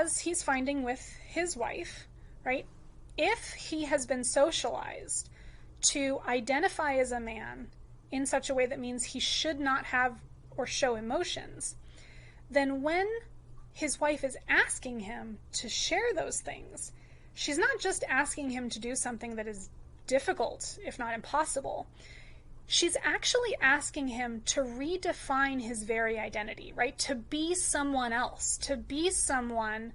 as he's finding with his wife, right, if he has been socialized to identify as a man in such a way that means he should not have or show emotions, then when his wife is asking him to share those things, she's not just asking him to do something that is difficult, if not impossible. She's actually asking him to redefine his very identity, right? To be someone else, to be someone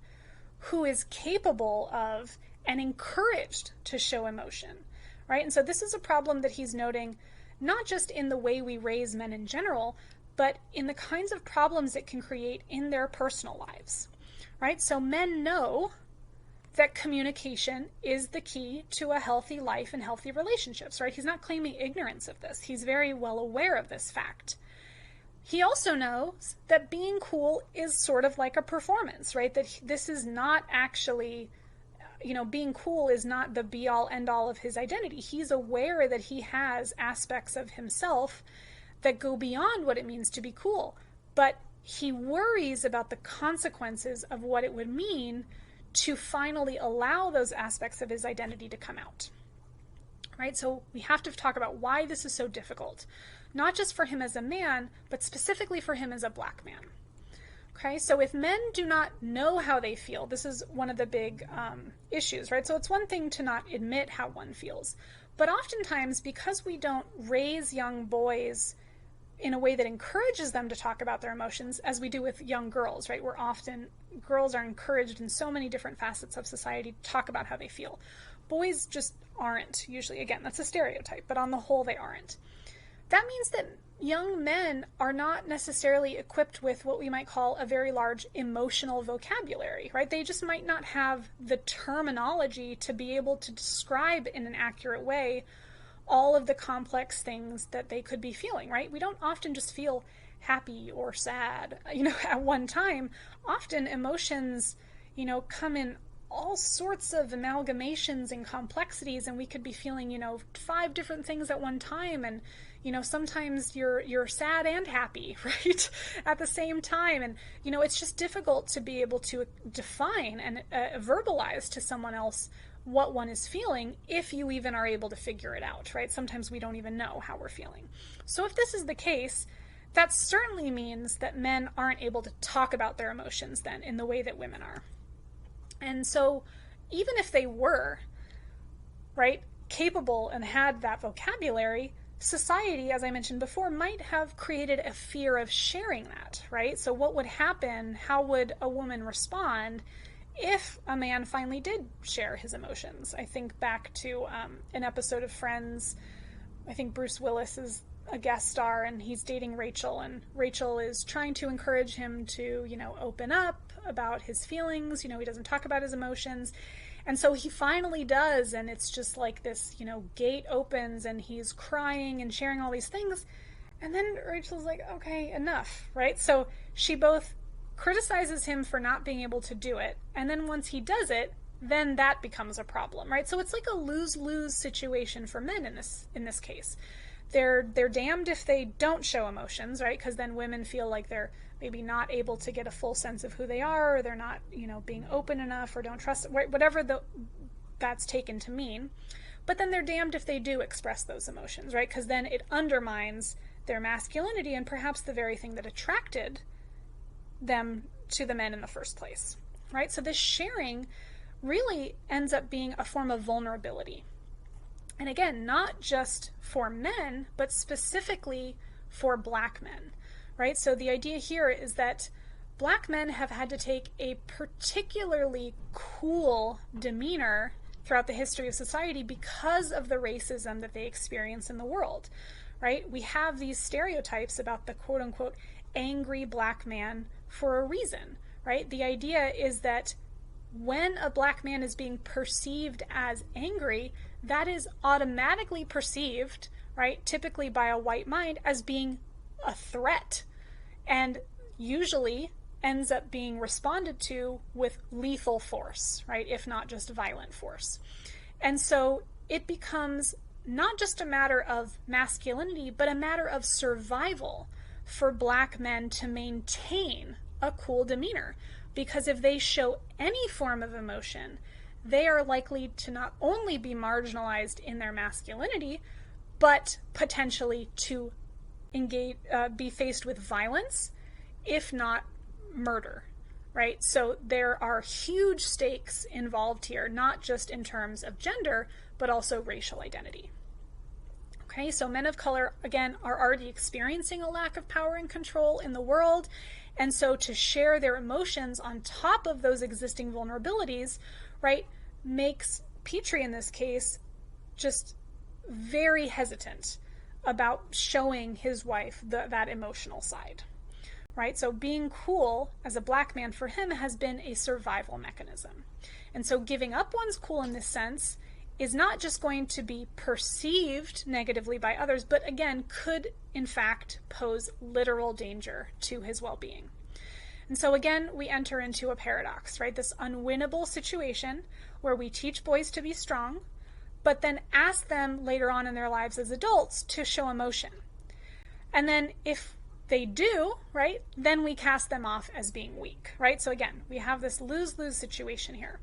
who is capable of and encouraged to show emotion, right? And so this is a problem that he's noting, not just in the way we raise men in general, but in the kinds of problems it can create in their personal lives, right? So men know that communication is the key to a healthy life and healthy relationships, right? He's not claiming ignorance of this. He's very well aware of this fact. He also knows that being cool is sort of like a performance, right? That this is not actually, being cool is not the be-all, end-all of his identity. He's aware that he has aspects of himself that go beyond what it means to be cool. But he worries about the consequences of what it would mean to finally allow those aspects of his identity to come out, right? So we have to talk about why this is so difficult, not just for him as a man, but specifically for him as a black man. Okay, so if men do not know how they feel, this is one of the big issues, right? So it's one thing to not admit how one feels, but oftentimes because we don't raise young boys in a way that encourages them to talk about their emotions, as we do with young girls, right? Girls are encouraged in so many different facets of society to talk about how they feel. Boys just aren't usually. Again, that's a stereotype, but on the whole, they aren't. That means that young men are not necessarily equipped with what we might call a very large emotional vocabulary, right? They just might not have the terminology to be able to describe in an accurate way all of the complex things that they could be feeling, right? We don't often just feel happy or sad, at one time. Often emotions, come in all sorts of amalgamations and complexities, and we could be feeling, 5 different things at one time, and sometimes you're sad and happy, right, at the same time. And it's just difficult to be able to define and verbalize to someone else what one is feeling, if you even are able to figure it out, right? Sometimes we don't even know how we're feeling. So if this is the case, that certainly means that men aren't able to talk about their emotions then in the way that women are. And so even if they were, right, capable and had that vocabulary, society, as I mentioned before, might have created a fear of sharing that, right? So what would happen? How would a woman respond if a man finally did share his emotions? I think back to an episode of Friends. I think Bruce Willis is a guest star, and he's dating Rachel, and Rachel is trying to encourage him to, open up about his feelings. He doesn't talk about his emotions. And so he finally does, and it's just like this, gate opens, and he's crying and sharing all these things. And then Rachel's like, okay, enough, right? So she both criticizes him for not being able to do it, and then once he does it, then that becomes a problem, right? So it's like a lose-lose situation for men in this case. They're damned if they don't show emotions, right? Because then women feel like they're maybe not able to get a full sense of who they are, or they're not, being open enough, or don't trust, whatever that's taken to mean. But then they're damned if they do express those emotions, right? Because then it undermines their masculinity and perhaps the very thing that attracted them to the men in the first place, right? So this sharing really ends up being a form of vulnerability. And again, not just for men, but specifically for black men, right? So the idea here is that black men have had to take a particularly cool demeanor throughout the history of society because of the racism that they experience in the world, right? We have these stereotypes about the quote-unquote angry black man for a reason, right? The idea is that when a black man is being perceived as angry, that is automatically perceived, right, typically by a white mind, as being a threat, and usually ends up being responded to with lethal force, right, if not just violent force. And so it becomes not just a matter of masculinity, but a matter of survival for black men to maintain a cool demeanor, because if they show any form of emotion, they are likely to not only be marginalized in their masculinity, but potentially to be faced with violence, if not murder, right? So there are huge stakes involved here, not just in terms of gender, but also racial identity. Okay, so men of color, again, are already experiencing a lack of power and control in the world, and so to share their emotions on top of those existing vulnerabilities, right, makes Petrie in this case just very hesitant about showing his wife that emotional side, right? So being cool as a black man for him has been a survival mechanism. And so giving up one's cool in this sense is not just going to be perceived negatively by others, but again, could in fact pose literal danger to his well-being. And so again, we enter into a paradox, right? This unwinnable situation where we teach boys to be strong, but then ask them later on in their lives as adults to show emotion. And then if they do, right, then we cast them off as being weak, right? So again, we have this lose-lose situation here.